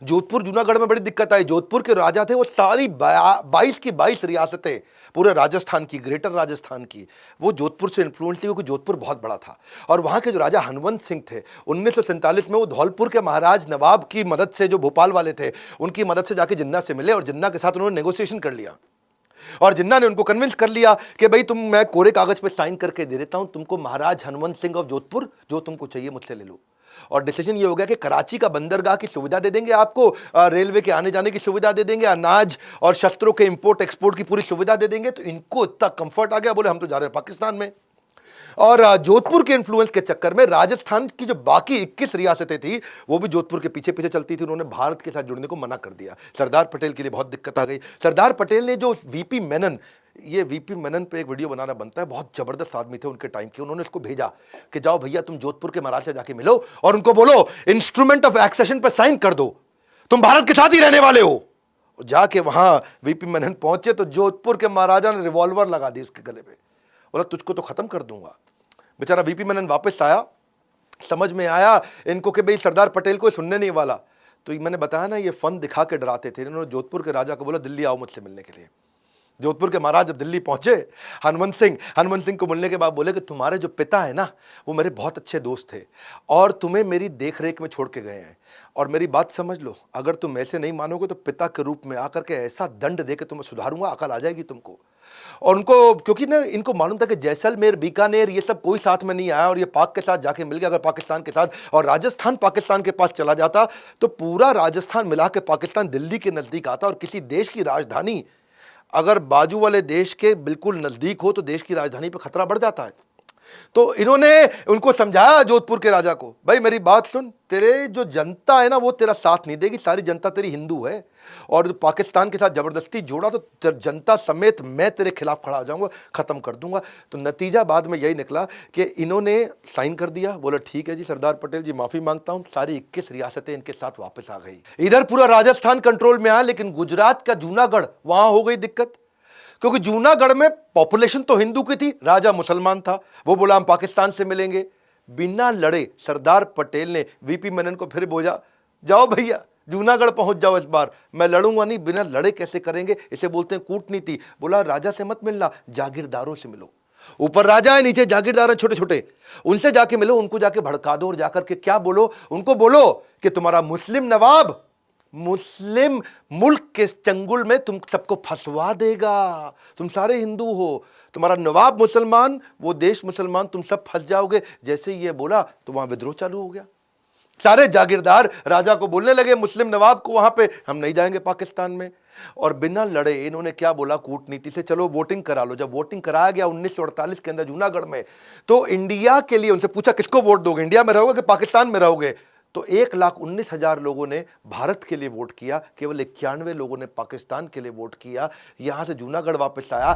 जोधपुर जूनागढ़ में बड़ी दिक्कत आई। जोधपुर के राजा थे वो सारी 22 की 22 रियासतें पूरे राजस्थान की, ग्रेटर राजस्थान की, वो जोधपुर से इन्फ्लुएंस थी क्योंकि जोधपुर बहुत बड़ा था। और वहाँ के जो राजा हनवंत सिंह थे 1947 में वो धौलपुर के महाराज नवाब की मदद से, जो भोपाल वाले थे, उनकी मदद से जाके जिन्ना से मिले और जिन्ना के साथ उन्होंने नेगोशिएशन कर लिया। और जिन्ना ने उनको कन्विंस कर लिया कि भाई तुम, मैं कोरे कागज पे साइन करके दे देता हूं तुमको, महाराज हनवंत सिंह ऑफ जोधपुर, जो तुमको चाहिए मुझसे ले लो। और डिसीजन ये हो गया कि कराची का बंदरगाह की सुविधा दे देंगे आपको, रेलवे के आने जाने की सुविधा दे देंगे, अनाज और शस्त्रों के इंपोर्ट एक्सपोर्ट की पूरी सुविधा दे देंगे। तो इनको इतना कंफर्ट आ गया, बोले हम तो जा रहे हैं पाकिस्तान में। और जोधपुर के इन्फ्लुएंस के चक्कर में राजस्थान की जो बाकी 21 रियासतें थी वो भी जोधपुर के पीछे पीछे चलती थी। उन्होंने भारत के साथ जुड़ने को मना कर दिया। सरदार पटेल के लिए बहुत दिक्कत आ गई। सरदार पटेल ने जो वीपी मेनन, ये वीपी मेनन पे एक वीडियो बनाना बनता है, बहुत जबरदस्त आदमी थे उनके टाइम के। उन्होंने उसको भेजा कि जाओ भैया तुम जोधपुर के महाराज से जाके मिलो और उनको बोलो इंस्ट्रूमेंट ऑफ एक्सेशन पर साइन कर दो, तुम भारत के साथ ही रहने वाले हो। जाके वहां वीपी मेनन पहुंचे तो जोधपुर के महाराजा ने रिवॉल्वर लगा दी उसके गले पे, बोला तुझको तो खत्म कर दूंगा। बेचारा वीपी मेनन वापस आया, समझ में आया इनको कि भाई सरदार पटेल को सुनने नहीं वाला। तो मैंने बताया ना, ये फन दिखा के डराते थे। इन्होंने जोधपुर के राजा को बोला दिल्ली आओ मुझसे मिलने के लिए। जोधपुर के महाराज जब दिल्ली पहुंचे, हनवंत सिंह को मिलने के बाद बोले कि तुम्हारे जो पिता है ना वो मेरे बहुत अच्छे दोस्त थे और तुम्हें मेरी देख रेख में छोड़ के गए हैं, और मेरी बात समझ लो, अगर तुम ऐसे नहीं मानोगे तो पिता के रूप में आकर के ऐसा दंड दे के तुम्हें सुधारूंगा, अकल आ जाएगी तुमको। और उनको, क्योंकि ना इनको मालूम था कि जैसलमेर, बीकानेर, ये सब कोई साथ में नहीं आया और ये पाक के साथ जाके मिल गया। अगर पाकिस्तान के साथ और राजस्थान पाकिस्तान के पास चला जाता तो पूरा राजस्थान मिला के पाकिस्तान दिल्ली के नजदीक आता, और किसी देश की राजधानी अगर बाजू वाले देश के बिल्कुल नजदीक हो तो देश की राजधानी पर खतरा बढ़ जाता है। तो इन्होंने उनको समझाया जोधपुर के राजा को, भाई मेरी बात सुन, तेरे जो जनता है ना वो तेरा साथ नहीं देगी, सारी जनता तेरी हिंदू है, और पाकिस्तान के साथ जबरदस्ती जोड़ा तो जनता समेत मैं तेरे खिलाफ खड़ा हो जाऊंगा, खत्म कर दूंगा। तो नतीजा बाद में यही निकला कि इन्होंने साइन कर दिया, बोला ठीक है जी सरदार पटेल जी माफी मांगता हूं, सारी 21 रियासतें इनके साथ वापस आ गई। इधर पूरा राजस्थान कंट्रोल में आया, लेकिन गुजरात का जूनागढ़, वहां हो गई दिक्कत, क्योंकि जूनागढ़ में पॉपुलेशन तो हिंदू की थी, राजा मुसलमान था। वो बोला हम पाकिस्तान से मिलेंगे। बिना लड़े सरदार पटेल ने वीपी मेनन को फिर बोला जाओ भैया जूनागढ़ पहुंच जाओ, इस बार मैं लड़ूंगा नहीं। बिना लड़े कैसे करेंगे, इसे बोलते हैं कूटनीति। बोला राजा से मत मिलना, जागीरदारों से मिलो। ऊपर राजा है, नीचे जागीरदार है छोटे छोटे, उनसे जाके मिलो, उनको जाके भड़का दो और जाकर के क्या बोलो, उनको बोलो कि तुम्हारा मुस्लिम नवाब मुस्लिम मुल्क के चंगुल में तुम सबको फंसवा देगा, तुम सारे हिंदू हो, तुम्हारा नवाब मुसलमान, वो देश मुसलमान, तुम सब फंस जाओगे। जैसे ही ये बोला तो वहां विद्रोह चालू हो गया। सारे जागीरदार राजा को बोलने लगे, मुस्लिम नवाब को, वहां पे हम नहीं जाएंगे पाकिस्तान में। और बिना लड़े इन्होंने क्या बोला कूटनीति से, चलो वोटिंग करा लो। जब वोटिंग कराया गया 1948 के अंदर जूनागढ़ में, तो इंडिया के लिए उनसे पूछा किसको वोट दोगे, इंडिया में रहोगे कि पाकिस्तान में रहोगे। तो 1,19,000 लोगों ने भारत के लिए वोट किया, केवल 91 लोगों ने पाकिस्तान के लिए वोट किया। यहां से जूनागढ़ वापस आया।